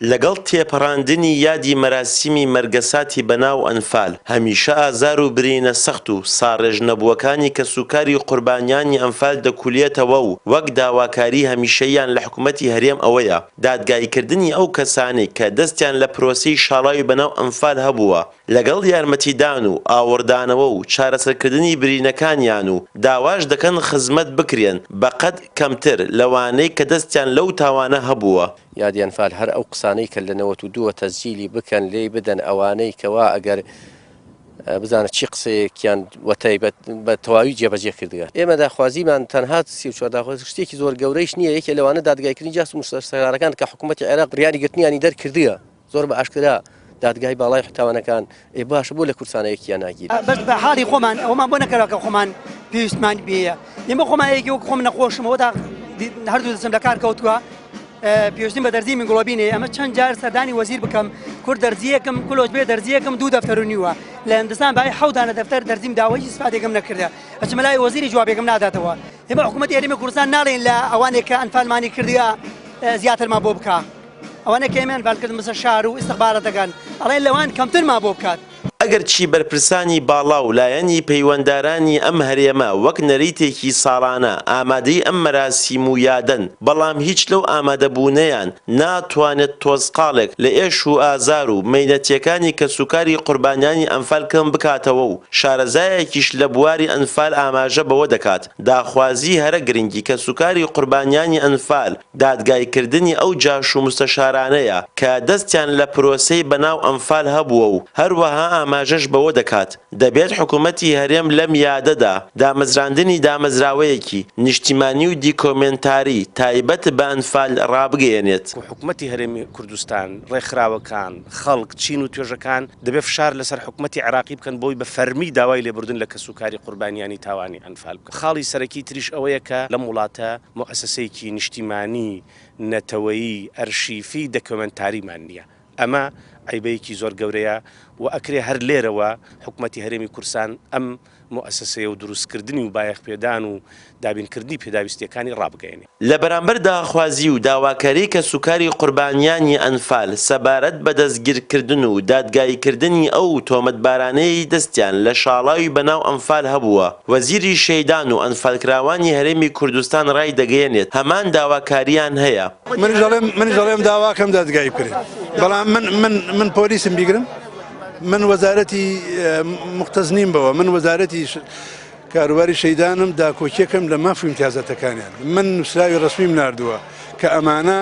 لەگەڵ تێپەڕاندنی یادی مەراسیمی مەرگەساتی بەناو ئەنفال هەمیشە ئازار و برینە سەخت و ساڕێژ نەبووەکانی کەسوکاری قوربانیانی ئەنفال دەکولێتەوە و وەک داواکاری هەمیشەیان لە حکوومەتی هەرێم ئەوەیە دادگایکردنی ئەو کەسانێک کە دەستیان لە پرۆسەی شاڵاوی بەناو ئەنفال هەبووە لەگەڵ یارمەتیدان و ئاوردانەوە و چارەسەرکردنی برینەکانیان و داواش دەکەن خزمەت بکرێن بەقەد کەمتر لەوانەی کە دەستیان لەو تاوانە هەبووە. یادی ئەنفال هەر ئەو قسانەی کە لە 92 تەسجیلی بکەن لێی بدەن ئەوانەی کەوا ئەگەر بزانە چی قسەیەکیان وەتای بە تەواوی جێبەجێ کردگە. ئێمە داخوازیمان تەنها 34 داخواز شتێکی زۆر گەورەیش نییە، یەکێ لەوانە دادگایکردنی جاس مستەشارەکان کە حکوومەتی عێراق بڕیاری گرتنیانی دەرکردیە زۆر بە ئاشکرا دادگای باڵای حتاوانەکان باشە بۆ لە کورسانەیەکیان ناگیر. بەس بە حاڵی خۆمان ئەومان بۆ نەکەوە کە خۆمان پێویستمان بێیە. ئێمە خۆمان یەکی وەک خۆم نەخۆشمەوە تا هەردوو دەستم لە کار کەوتووە. پێویستیم بە دەرزی میگڵۆبینێ ئەمە چەند جار سەردانی وەزیر بکەم کورد دەرزیەکەم کلۆژ بێ دەرزیەکەم 2 دەفتەر و نیوە لە هەندستان باای 7 دانە دەفتەر دەرزیم داوای سپاتێکم نەکردە ئەچمە لای وەزیری جوابێکم ناداتەوە. ئێمە حکوومەتی هەرێمی کوردستان ناڵێن لە ئەوانێک کە ئەنفالمانی کردیا زیاترمان بۆ بکە. ئەوانە کە ئێمە ئەنفالکردن مەسە شار و ئیستیخبارەتەکان ئەڵێن لەوان کەمترمان بۆ بکات. ئەگەر چی بەرپرسانی باڵا و لایەنی پەیوەنددارانی ئەم هەرێمە وەک نەریتێکی ساڵانە ئامادەی ئەم مەراسیم و یادەن بەڵام هیچ لەو ئامادەبوونەیان ناتوانێت تۆزقاڵێک لە ئێش و ئازار و مەینەتیەکانی کەسوکاری قوربانیانی ئەنفال کەم بکاتەوە و شارەزایەکیش لە بواری ئەنفال ئاماژە بەوە دەکات داخوازی هەرە گرنگی کەسوکاری قوربانیانی ئەنفال دادگایکردنی ئەو جاش و مستەشارانەیە کە دەستیان لە پرۆسەی بەناو ئەنفال هەبووە و هەروەها ئاماژەش بەوە دەکات دەبێت حکوومەتی هەرێم لەم یادەدا دامەزراندنی دامەزراوەیەکی نیشتیمانی و دیکۆمنتاری تایبەت بە ئەنفال ڕابگەیەنێت. حکوومەتی هەرێمی کوردستان ڕێکخراوەکان خەڵک چین و توێژەکان دەبێت فشار لەسەر حکوومەتی عێراقی بکەن بۆی بە فەرمی داوای لێبوردن لە کەسوکاری قوربانیانی تاوانی ئەنفال بکە. خاڵی سەرەکی تریش ئەوەیە کە لەم وڵاتە مؤسسەیەکی نیشتیمانی نەتەوەیی ئەرشیفی دەکۆمنتاریمان نییە. ئەمە عیبەیەکی زۆر گەورەیە و ئەکرێ هەر لێرەوە حکوومەتی هەرێمی کوردستان ئەم مؤسسەیە و دروستکردنی و بایەخپێدان و دابینکردنی پێداویستیەکانی ڕابگەیەنێ. لە بەرامبەر داخوازی و داواکاری کەسوکاری قوربانیانی ئەنفال سەبارەت بە دەستگیرکردن و دادگایکردنی ئەو تۆمەتبارانەی دەستیان لە شاڵاوی بەناو ئەنفال هەبووە وەزیری شەیدان و ئەنفالکراوانی هەرێمی کوردستان ڕای دەگەیەنێت هەمان داواکاریان هەیە. من دەڵێم داواکەم دادگای بکرێت بەڵام من پۆلیسم بیگرم من وەزارەتی مختەزنیم بەوە من وەزارەتی کاروباری شەیدانم داکۆکیەکەم لە مافی امتیازەتەکانیان من نووسراوی ڕسمیم ناردووە کە ئەمانە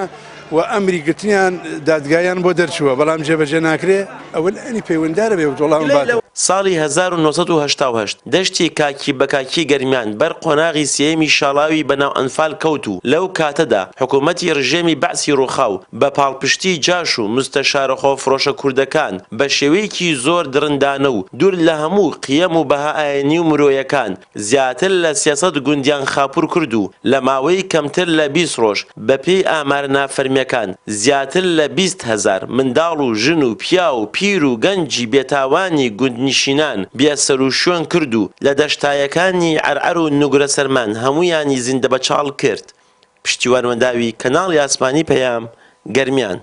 و ئەمری گرتنیان دادگایان بۆ دەرچووە بەڵام جێبەجێ ناکرێ ئەوە ئەنی پەیوەنددارە بێ وڵام بات. ساڵی 1970 دەشتی کاکی بە کاکی گەرمیان بەر قۆناغی سێمی شاڵاوی بەناو ئەنفال کەوت و لەو کاتەدا حکوومەتی ڕژێمی بەعسی ڕووخاو بە پاڵپشتی جاش و مستەشارە خۆفرۆشە کوردەکان بە شێوەیەکی زۆر درندانە و دوور لە هەموو قیەم و بەها ئاینی و مرۆیەکان زیاتر لە 300 گوندیان خاپوور کرد و لە ماوەی کەمتر لە 20 ڕۆژ بەپێی ئامار نافەرمیەکان زیاتر لە 20,000 منداڵ و ژن و پیا و پیر و گەنجی بێتاوانی گوندنشینان بێسەر و شوێن کرد و لە دەشتایەکانی عەرعەر و نوگرە سەرمان هەموویانی زیندە بەچاڵ کرد. پشتیوانوەنداوی کەناڵی ئاسمانی پەیام گەرمیان.